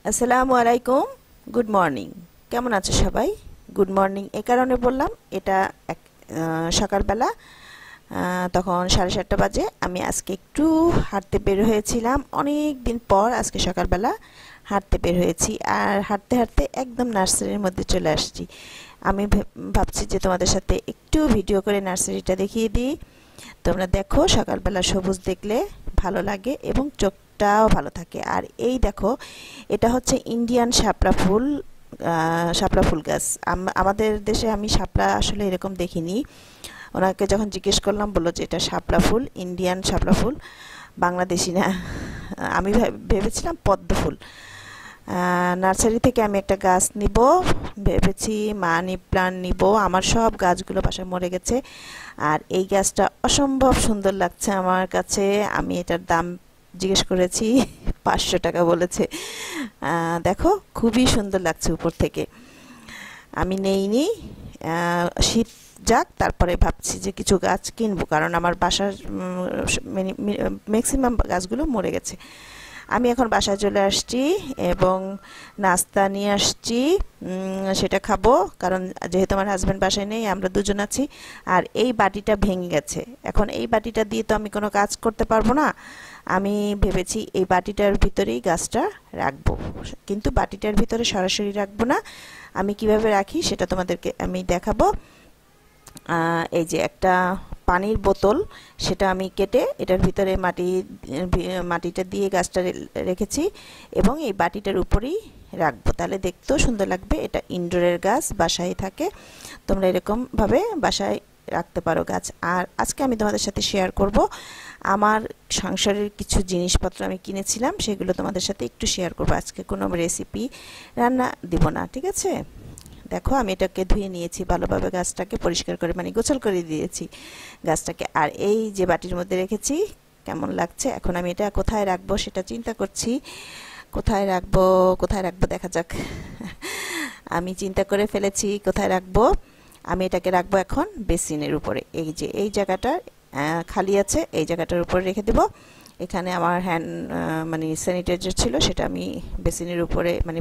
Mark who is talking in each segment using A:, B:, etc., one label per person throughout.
A: আসসালামু আলাইকুম, good morning. কেমন আছো সবাই? গুড মর্নিং এই কারণে বললাম, এটা সকালবেলা, তখন 7:30 বাজে। আমি আজকে একটু হাঁটতে বের হয়েছিলাম, অনেক দিন পর আজকে সকালবেলা হাঁটতে বের হয়েছি। আর হাঁটতে হাঁটতে একদম নার্সারির মধ্যে চলে আসছি। আমি ভাবছি যে তোমাদের সাথে একটু ভিডিও করে নার্সারিটা দেখিয়ে দিই। তোমরা দেখো, সকালবেলা সবুজ দেখলে ভালো লাগে এবং চোখটাও ভালো থাকে। আর এই দেখো, এটা হচ্ছে ইন্ডিয়ান শাপলা ফুল, শাপলা ফুল গাছ। আমাদের দেশে আমি শাপলা আসলে এরকম দেখিনি। ওনাকে যখন জিজ্ঞেস করলাম, বললো যে এটা শাপলা ফুল, ইন্ডিয়ান শাপলা ফুল, বাংলাদেশি না। আমি ভেবেছিলাম পদ্ম ফুল। নার্সারি থেকে আমি একটা গাছ নিব ভেবেছি, মানি প্লান্ট নিব। আমার সব গাছগুলো বাসায় মরে গেছে, আর এই গাছটা অসম্ভব সুন্দর লাগছে আমার কাছে। আমি এটার দাম জিজ্ঞেস করেছি, 500 টাকা বলেছে। দেখো, খুবই সুন্দর লাগছে উপর থেকে। আমি নেইনি, শীত যাক, তারপরে ভাবছি যে কিছু গাছ কিনবো, কারণ আমার বাসার ম্যাক্সিমাম গাছগুলো মরে গেছে। আমি এখন বাসায় চলে আসছি এবং নাস্তা নিয়ে আসছি, সেটা খাবো। কারণ যেহেতু আমার হাজব্যান্ড বাসায় নেই, আমরা দুজন আছি। আর এই বাটিটা ভেঙে গেছে, এখন এই বাটিটা দিয়ে তো আমি কোনো কাজ করতে পারবো না। আমি ভেবেছি এই বাটিটার ভিতরেই গাছটা রাখবো, কিন্তু বাটিটার ভিতরে সরাসরি রাখবো না। আমি কিভাবে রাখি সেটা তোমাদেরকে আমি দেখাবো। এই যে একটা পানির বোতল, সেটা আমি কেটে এটার ভিতরে মাটিটা দিয়ে গাছটা রেখেছি এবং এই বাটিটার উপরেই রাখবো, তাহলে দেখতেও সুন্দর লাগবে। এটা ইনডোরের গাছ, বাসায় থাকে। তোমরা এরকমভাবে বাসায় রাখতে পারো গাছ। আর আজকে আমি তোমাদের সাথে শেয়ার করব আমার সংসারের কিছু জিনিসপত্র আমি কিনেছিলাম, সেগুলো তোমাদের সাথে একটু শেয়ার করব। আজকে কোনো রেসিপি রান্না দিব না, ঠিক আছে? দেখো, আমি এটাকে ধুয়ে নিয়েছি ভালোভাবে, গাছটাকে পরিষ্কার করে মানে গোছাল করে দিয়েছি গাছটাকে। আর এই যে বাটির মধ্যে রেখেছি, কেমন লাগছে। এখন আমি এটা কোথায় রাখবো সেটা চিন্তা করছি। কোথায় রাখবো দেখা যাক। আমি চিন্তা করে ফেলেছি কোথায় রাখবো। আমি এটাকে রাখবো এখন বেসিনের উপরে। এই যে এই জায়গাটা খালি আছে, এই জায়গাটার উপরে রেখে দেবো। এখানে আমার মানে স্যানিটাইজার ছিল, সেটা আমি বেসিনের উপরে মানে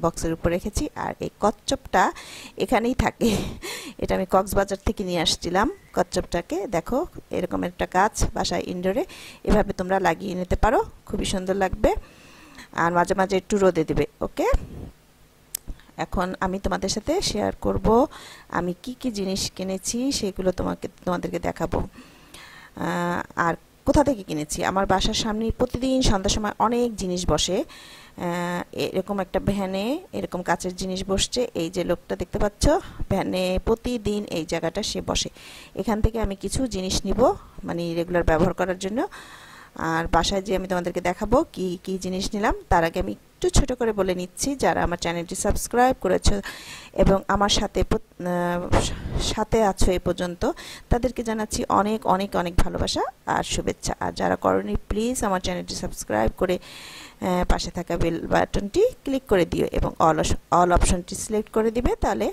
A: বক্সের উপরে রেখেছি। আর এই কচ্ছপটা এখানেই থাকে, এটা আমি কক্সবাজার থেকে নিয়ে আসছিলাম কচ্ছপটাকে। দেখো, এরকম একটা গাছ বাসায় ইনডোরে এভাবে তোমরা লাগিয়ে নিতে পারো, খুবই সুন্দর লাগবে। আর মাঝে মাঝে একটু রোদে দেবে, ওকে? এখন আমি তোমাদের সাথে শেয়ার করব আমি কি কি জিনিস কিনেছি, সেগুলো তোমাদেরকে দেখাবো। আর কোথা থেকে কিনেছি। আমার বাসার সামনে প্রতিদিন সন্ধ্যার সময় অনেক জিনিস বসে। এরকম একটা ভ্যানে এরকম কাচের জিনিস বসছে। এই যে লোকটা দেখতে পাচ্ছ, ভ্যানে প্রতিদিন এই জায়গাটা সে বসে। এখান থেকে আমি কিছু জিনিস নিব, মানে রেগুলার ব্যবহার করার জন্য। আর বাসায় যে আমি তোমাদেরকে দেখাবো কি কি জিনিস নিলাম, তার আগে আমি একটু ছোট করে বলে নিচ্ছি, যারা আমার চ্যানেলটি সাবস্ক্রাইব করেছো এবং আমার সাথে আছো এই পর্যন্ত, তাদেরকে জানাচ্ছি অনেক অনেক অনেক ভালোবাসা আর শুভেচ্ছা। আর যারা করনি, প্লিজ আমার চ্যানেলটি সাবস্ক্রাইব করে পাশে থাকা বেল বাটনটি ক্লিক করে দিও এবং অল অপশনটি সিলেক্ট করে দিবে, তাহলে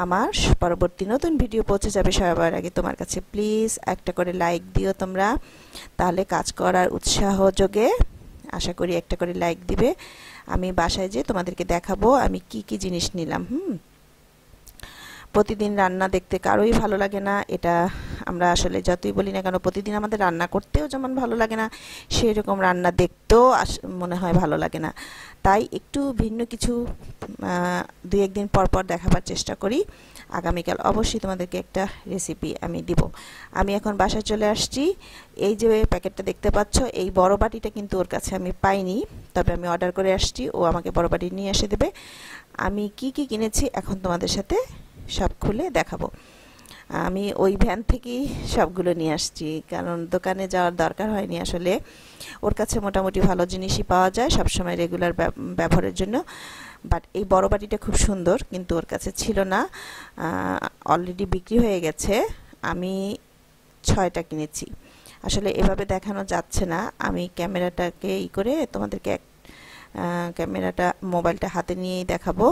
A: আমার পরবর্তী নতুন ভিডিও পৌঁছে যাবে সবার আগে তোমার কাছে। প্লিজ একটা করে লাইক দিও তোমরা, তাহলে কাজ করার উৎসাহ যোগে। আশা করি একটা করে লাইক দিবে। আমি বাসায় যে তোমাদেরকে দেখাবো আমি কি কি জিনিস নিলাম। প্রতিদিন রান্না দেখতে কারোই ভালো লাগে না, এটা আমরা আসলে যতই বলি না কেন, প্রতিদিন আমাদের রান্না করতেও যেমন ভালো লাগে না, সেই রকম রান্না দেখতেও মনে হয় ভালো লাগে না। তাই একটু ভিন্ন কিছু 2-1 দিন পর পর দেখাবার চেষ্টা করি। আগামীকাল অবশ্যই তোমাদেরকে একটা রেসিপি আমি দিব। আমি এখন বাসায় চলে আসছি। এই যে প্যাকেটটা দেখতে পাচ্ছ, এই বড় বাটিটা কিন্তু ওর কাছে আমি পাইনি, তবে আমি অর্ডার করে আসছি, ও আমাকে বড় বাটি নিয়ে এসে দেবে। আমি কি কি কিনেছি এখন তোমাদের সাথে সব খুলে দেখাবো। আমি ওই ভ্যান থেকেই সবগুলো নিয়ে আসছি, কারণ দোকানে যাওয়ার দরকার হয়নি আসলে। ওর কাছে মোটামুটি ভালো জিনিসই পাওয়া যায় সবসময় রেগুলার ব্যবহারের জন্য। বাট এই বড় বাটিটা খুব সুন্দর, কিন্তু ওর কাছে ছিল না, অলরেডি বিক্রি হয়ে গেছে। আমি 6টা কিনেছি। আসলে এভাবে দেখানো যাচ্ছে না, আমি ক্যামেরাটাকে করে তোমাদেরকে ক্যামেরাটা মোবাইলটা হাতে নিয়েই দেখাবো,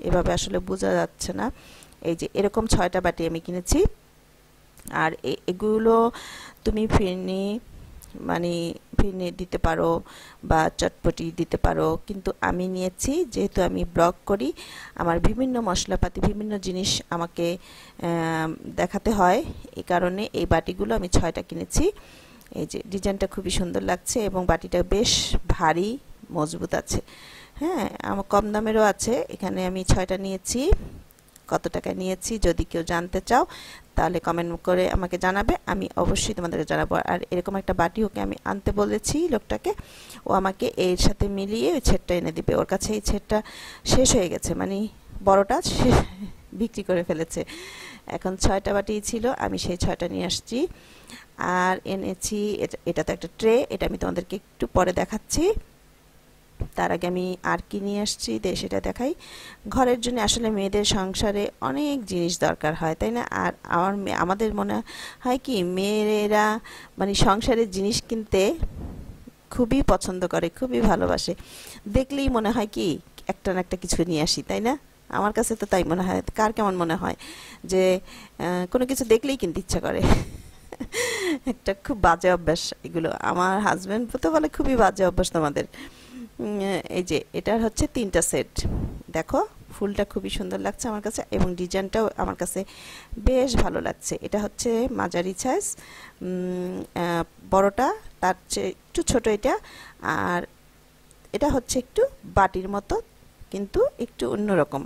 A: এভাবে আসলে বোঝা যাচ্ছে না। এই যে এরকম 6টা বাটি আমি কিনেছি। আর এগুলো তুমি ফিরনি মানে ফিরনি দিতে পারো বা চটপটি দিতে পারো, কিন্তু আমি নিয়েছি যেহেতু আমি ব্লগ করি, আমার বিভিন্ন মশলাপাতি বিভিন্ন জিনিস আমাকে দেখাতে হয়, এই কারণে এই বাটিগুলো আমি 6টা কিনেছি। এই যে ডিজাইনটা খুবই সুন্দর লাগছে এবং বাটিটা বেশ ভারী মজবুত আছে। হ্যাঁ, আমার কম দামেরও আছে। এখানে আমি 6টা নিয়েছি। কত টাকা নিয়েছি যদি কেউ জানতে চাও তাহলে কমেন্ট করে আমাকে জানাবে, আমি অবশ্যই তোমাদেরকে জানাবো। আর এরকম একটা বাটি ওকে আমি আনতে বলেছি লোকটাকে, ও আমাকে এর সাথে মিলিয়ে ওই ছেটটা এনে দিবে। ওর কাছে এই ছেটটা শেষ হয়ে গেছে, মানে বড়টা বিক্রি করে ফেলেছে। এখন 6টা বাটি ছিল, আমি সেই 6টা নিয়ে আসছি। আর এনেছি এটা তো একটা ট্রে, এটা আমি তোমাদেরকে একটু পরে দেখাচ্ছি। তার আগে আমি আর কি নিয়ে আসছি সেটা দেখাই। ঘরের জন্য আসলে মেয়েদের সংসারে অনেক জিনিস দরকার হয়, তাই না? আর আমাদের মনে হয় কি মেয়েরা মানে সংসারের জিনিস কিনতে খুবই পছন্দ করে, খুবই ভালোবাসে। দেখলেই মনে হয় কি একটা না একটা কিছু নিয়ে আসি, তাই না? আমার কাছে তো তাই মনে হয়। কার কেমন মনে হয় যে কোনো কিছু দেখলেই কিনতে ইচ্ছা করে? একটা খুব বাজে অভ্যাস এগুলো। আমার হাজবেন্ড তো বলে খুবই বাজে অভ্যাস তোমাদের। এই যে এটার হচ্ছে 3টা সেট। দেখো ফুলটা খুবই সুন্দর লাগছে আমার কাছে এবং ডিজাইনটাও আমার কাছে বেশ ভালো লাগছে। এটা হচ্ছে মাঝারি সাইজ, বড়টা তার চেয়ে একটু ছোট এটা, আর এটা হচ্ছে একটু বাটির মতো কিন্তু একটু অন্যরকম।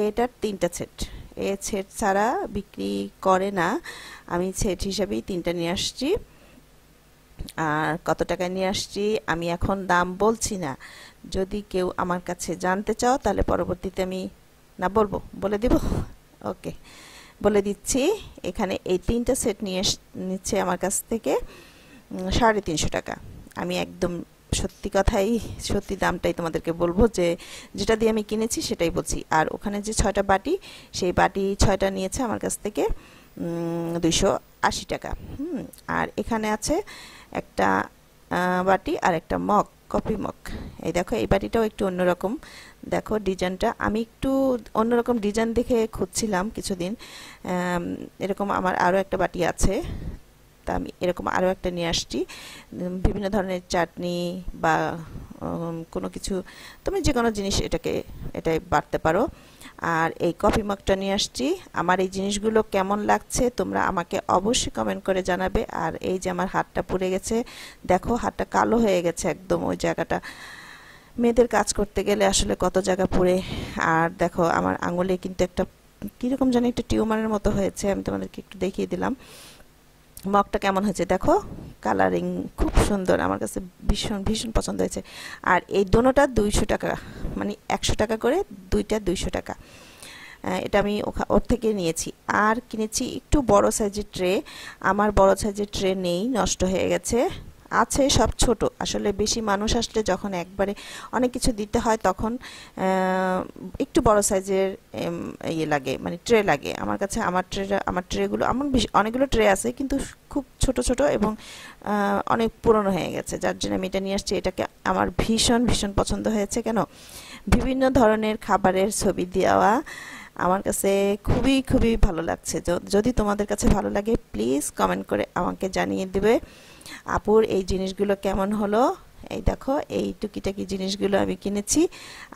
A: এটার 3টা সেট। এই সেট ছাড়া বিক্রি করে না, আমি সেট হিসাবেই 3টা নিয়ে আসছি। আর কত টাকায় নিয়ে আসছি আমি এখন দাম বলছি না, যদি কেউ আমার কাছে জানতে চাও তাহলে পরবর্তীতে আমি না বলবো, বলে দিব। ওকে, বলে দিচ্ছি। এখানে এই 3টা সেট নিচ্ছে আমার কাছ থেকে 350 টাকা। আমি একদম সত্যি কথাই, সত্যি দামটাই তোমাদেরকে বলবো, যে যেটা দিয়ে আমি কিনেছি সেটাই বলছি। আর ওখানে যে 6টা বাটি, সেই বাটি 6টা নিয়েছে আমার কাছ থেকে 280 টাকা। আর এখানে আছে একটা বাটি আর একটা মগ, কফি মগ। এই দেখো এই বাটিটাও একটু অন্যরকম। দেখো ডিজাইনটা, আমি একটু অন্যরকম ডিজাইন দেখে খুঁজছিলাম কিছুদিন। এরকম আমার আরও একটা বাটি আছে, তা আমি এরকম আরও একটা নিয়ে আসছি। বিভিন্ন ধরনের চাটনি বা কোনো কিছু, তুমি যে কোনো জিনিস এটাই বাড়তে পারো। আর এই কফি মগটা নিয়ে আসছি। আমার এই জিনিসগুলো কেমন লাগছে তোমরা আমাকে অবশ্যই কমেন্ট করে জানাবে। আর এই যে আমার হাতটা পুড়ে গেছে, দেখো হাতটা কালো হয়ে গেছে একদম, ওই জায়গাটা মেয়েদের কাজ করতে গেলে আসলে কত জায়গা পুড়ে। আর দেখো আমার আঙুলে কিন্তু একটা কীরকম জানি একটা টিউমারের মতো হয়েছে, আমি তোমাদেরকে একটু দেখিয়ে দিলাম। মগটা কেমন হয়েছে দেখো, কালারিং খুব সুন্দর, আমার কাছে ভীষণ ভীষণ পছন্দ হয়েছে। আর এই দোনোটা 200 টাকা, মানে 100 টাকা করে, দুইটা 200 টাকা। এটা আমি ওর থেকে নিয়েছি। আর কিনেছি একটু বড় সাইজের ট্রে। আমার বড় সাইজের ট্রে নেই, নষ্ট হয়ে গেছে। আছে সব ছোট, আসলে বেশি মানুষ আসলে যখন একবারে অনেক কিছু দিতে হয় তখন একটু বড় সাইজের ইয়ে লাগে, মানে ট্রে লাগে আমার কাছে। আমার ট্রেগুলো আমার অনেকগুলো ট্রে আছে কিন্তু খুব ছোট ছোট এবং অনেক পুরনো হয়ে গেছে, যার জন্য আমি এটা নিয়ে আসছি। এটাকে আমার ভীষণ ভীষণ পছন্দ হয়েছে। কেন? বিভিন্ন ধরনের খাবারের ছবি দেওয়া আমার কাছে খুবই খুবই ভালো লাগছে। যদি তোমাদের কাছে ভালো লাগে প্লিজ কমেন্ট করে আমাকে জানিয়ে দেবে আপুর এই জিনিসগুলো কেমন হলো। এই দেখো এই টুকিটাকি জিনিসগুলো আমি কিনেছি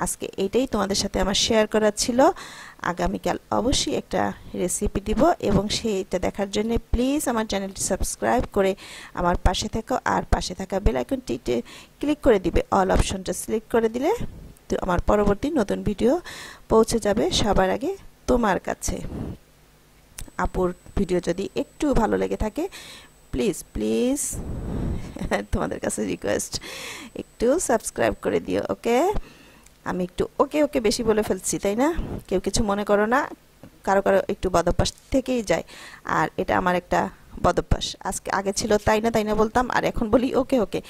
A: আজকে, এইটাই তোমাদের সাথে আমার শেয়ার করার ছিল। আগামীকাল অবশ্যই একটা রেসিপি দিব এবং সেইটা দেখার জন্য প্লিজ আমার চ্যানেলটি সাবস্ক্রাইব করে আমার পাশে থেকো। আর পাশে থাকা বেল আইকনটিতে ক্লিক করে দিবে, অল অপশনটা সিলেক্ট করে দিলে তো আমার পরবর্তী নতুন ভিডিও পৌঁছে যাবে সবার আগে তোমার কাছে। আপুর ভিডিও যদি একটু ভালো লেগে থাকে প্লিজ প্লিজ তোমাদের কাছে রিকোয়েস্ট, একটু সাবস্ক্রাইব করে দিও। ওকে, আমি একটু ওকে ওকে বেশি বলে ফেলছি তাই না? কেউ কিছু মনে করো না, কারো কারো একটু বদভ্যাস থেকেই যায়। আর এটা আমার একটা বদভ্যাস, আগে ছিল তাই না বলতাম, আর এখন বলি ওকে ওকে।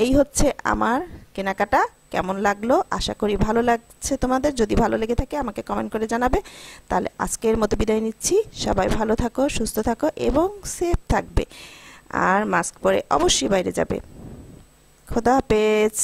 A: এই হচ্ছে আমার কেনাকাটা। কেমন লাগলো? আশা করি ভালো লাগছে তোমাদের। যদি ভালো লেগে থাকে আমাকে কমেন্ট করে জানাবে। তাহলে আজকের মতো বিদায় নিচ্ছি। সবাই ভালো থাকো, সুস্থ থাকো এবং সেফ থাকবে। আর মাস্ক পরে অবশ্যই বাইরে যাবে। খোদা হাফেজ।